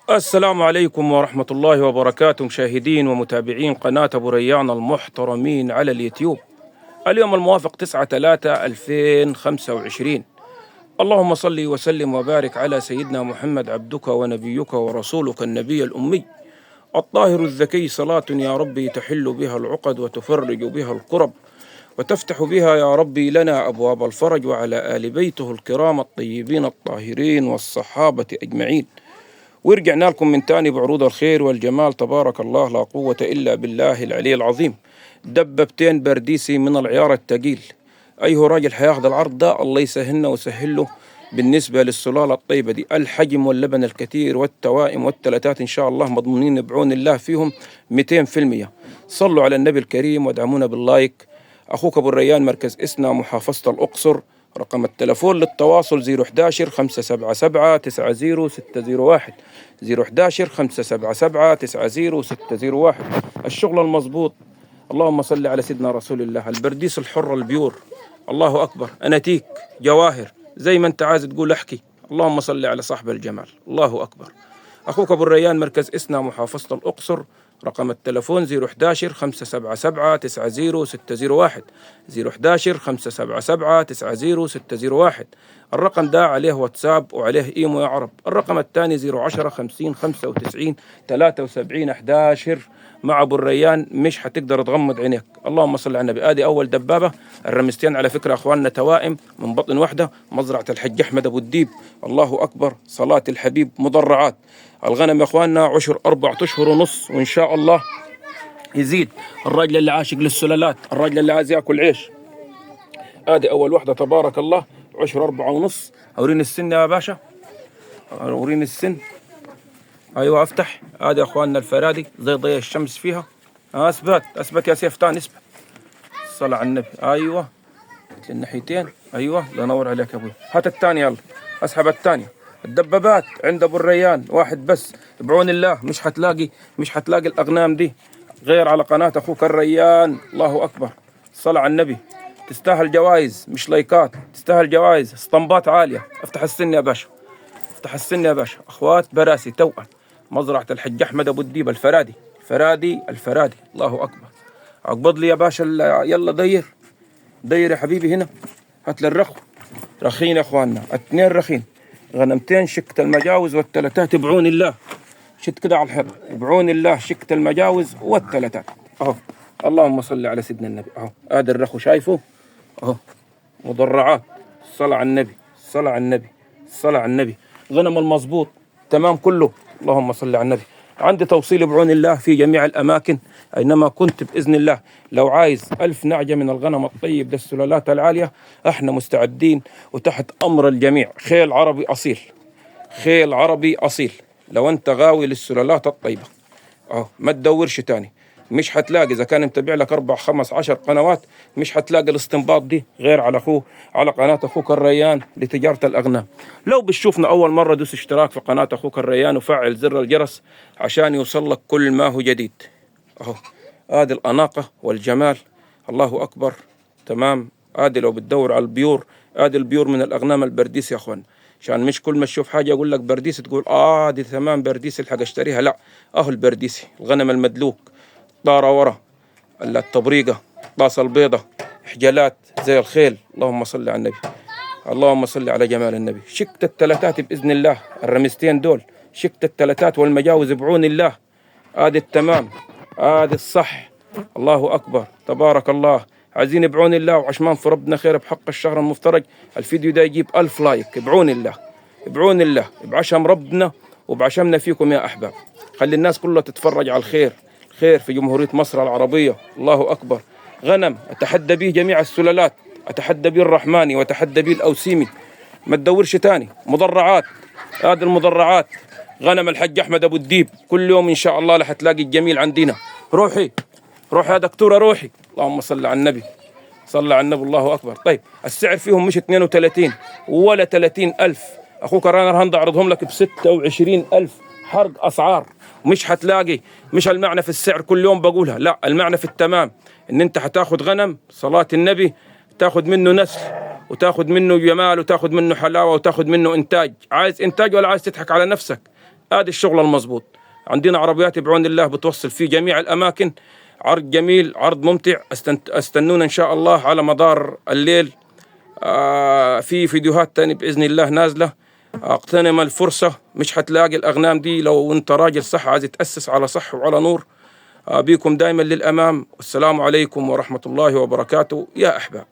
السلام عليكم ورحمة الله وبركاته، مشاهدين ومتابعين قناة أبو ريان المحترمين على اليوتيوب. اليوم الموافق 9/3/2025. اللهم صل وسلم وبارك على سيدنا محمد عبدك ونبيك ورسولك النبي الأمي الطاهر الذكي، صلاة يا ربي تحل بها العقد وتفرج بها الكرب وتفتح بها يا ربي لنا أبواب الفرج، وعلى آل بيته الكرام الطيبين الطاهرين والصحابة أجمعين. ورجعنا لكم من تاني بعروض الخير والجمال، تبارك الله لا قوة إلا بالله العلي العظيم. دببتين برديسي من العيار التقيل. أيه راجل حياخذ العرض ده الله يسهلنا ويسهله. بالنسبة للسلالة الطيبة دي، الحجم واللبن الكثير والتوائم والتلاتات إن شاء الله مضمونين بعون الله فيهم 200%. صلوا على النبي الكريم وادعمونا باللايك. أخوك أبو الريان، مركز إسنا، محافظة الأقصر. رقم التلفون للتواصل 011 577 90601 011 577 90601. الشغل المضبوط. اللهم صل على سيدنا رسول الله. البرديس الحر البيور، الله أكبر، أناتيك جواهر زي ما أنت عايز تقول احكي. اللهم صل على صاحب الجمال، الله أكبر. أخوك أبو الريان، مركز إسنا، محافظة الأقصر. رقم التلفون 011 577 90601 011 577 90601. الرقم ده عليه واتساب وعليه إيمو يا عرب. الرقم الثاني 010 50 95 73 11. مع أبو الريان مش هتقدر تغمض عينيك. اللهم صل على النبي. آدي أول دبابة. الرمستين على فكرة أخواننا توائم من بطن واحدة، مزرعة الحج أحمد أبو الديب. الله أكبر، صلاة الحبيب، مضرعات. الغنم يا أخواننا عشر 4 أشهر ونص، وإن شاء الله يزيد. الراجل اللي عاشق للسلالات، الراجل اللي عايز ياكل عيش. آدي أول واحدة تبارك الله، عشر 4 ونص. أوريني السن يا باشا، أوريني السن. أيوة أفتح. آدي يا أخواننا الفرادي زي ضي الشمس فيها. أثبت يا سيفتان، اثبت. الصلاة على النبي. أيوة الناحيتين. أيوة الله ينور عليك يا أبوي. هات الثانية، يلا أسحب الثانية. الدبابات عند أبو الريان واحد بس بعون الله. مش هتلاقي الأغنام دي غير على قناة أخوك الريان. الله أكبر، الصلاة على النبي. تستاهل جوائز، مش لايكات، تستاهل جوائز، اسطمبات عالية. افتح السن يا باشا، افتح السن يا باشا. أخوات براسي توأم، مزرعة الحج أحمد أبو الديب. الفرادي الله أكبر. أقبض لي يا باشا. يلا دير يا حبيبي هنا. هات لي الرخو. رخين يا أخواننا، 2 رخين. غنمتين شكت المجاوز والتلاتات بعون الله. شت كده على الحر بعون الله، شكت المجاوز والتلاتات أهو. اللهم صل على سيدنا النبي. أهو هذا الرخو شايفه أهو، مضرعات. الصلاة على النبي، الصلاة على النبي، الصلاة على النبي. غنم المضبوط تمام كله. اللهم صل على النبي. عندي توصيل بعون الله في جميع الأماكن أينما كنت بإذن الله. لو عايز 1000 نعجة من الغنم الطيب للسلالات العالية، احنا مستعدين وتحت أمر الجميع. خيل عربي أصيل، خيل عربي أصيل. لو أنت غاوي للسلالات الطيبة ما تدورش تاني. مش هتلاقي، إذا كان متابع لك 4 5 10 قنوات، مش هتلاقي الاستنباط دي غير على قناة أخوك الريان لتجارة الأغنام. لو بتشوفنا أول مرة، دوس اشتراك في قناة أخوك الريان وفعل زر الجرس عشان يوصل لك كل ما هو جديد. هذه الأناقة والجمال، الله أكبر. تمام. هذه لو بتدور على البيور، هذه البيور من الأغنام البرديس يا أخوان. عشان مش كل ما تشوف حاجة يقول لك برديس تقول دي تمام برديس الحق اشتريها. لا، البرديسي، الغنم المدلوك، طارة ورا، التبريقة، طاسة البيضة، حجلات زي الخيل. اللهم صل على النبي، اللهم صل على جمال النبي. شكت التلاتات بإذن الله. الرمستين دول شكت التلاتات والمجاوز بعون الله. هذه التمام، هذه الصح. الله أكبر، تبارك الله. عايزين بعون الله وعشمان في ربنا خير بحق الشهر المفترج. الفيديو ده يجيب 1000 لايك بعون الله، بعون الله، بعشم ربنا وبعشمنا فيكم يا أحباب. خلي الناس كلها تتفرج على الخير في جمهورية مصر العربية. الله أكبر. غنم أتحدى به جميع السلالات، أتحدى به الرحماني وأتحدى به الأوسيمي. ما تدورش تاني. مضرعات، هذه المضرعات. غنم الحج أحمد أبو الديب. كل يوم إن شاء الله رح تلاقي الجميل عندنا. روحي يا دكتورة، روحي. اللهم صل على النبي، صلى على النبي. الله أكبر. طيب السعر فيهم مش 32 ولا 30 ألف. أخوك رانا هند أعرضهم لك ب26 ألف. حرق أسعار. مش هتلاقي، مش المعنى في السعر كل يوم بقولها، لا، المعنى في التمام. إن أنت هتاخد غنم صلاة النبي، تاخد منه نسل وتاخد منه جمال وتاخد منه حلاوة وتاخد منه إنتاج. عايز إنتاج ولا عايز تضحك على نفسك؟ هذا الشغل المضبوط. عندنا عربيات بعون الله بتوصل في جميع الأماكن. عرض جميل، عرض ممتع. استنونا إن شاء الله على مدار الليل. في فيديوهات تاني بإذن الله نازلة. اغتنم الفرصة، مش حتلاقي الأغنام دي لو أنت راجل صح عايز تأسس على صح وعلى نور. بيكم دائما للأمام. والسلام عليكم ورحمة الله وبركاته يا أحباب.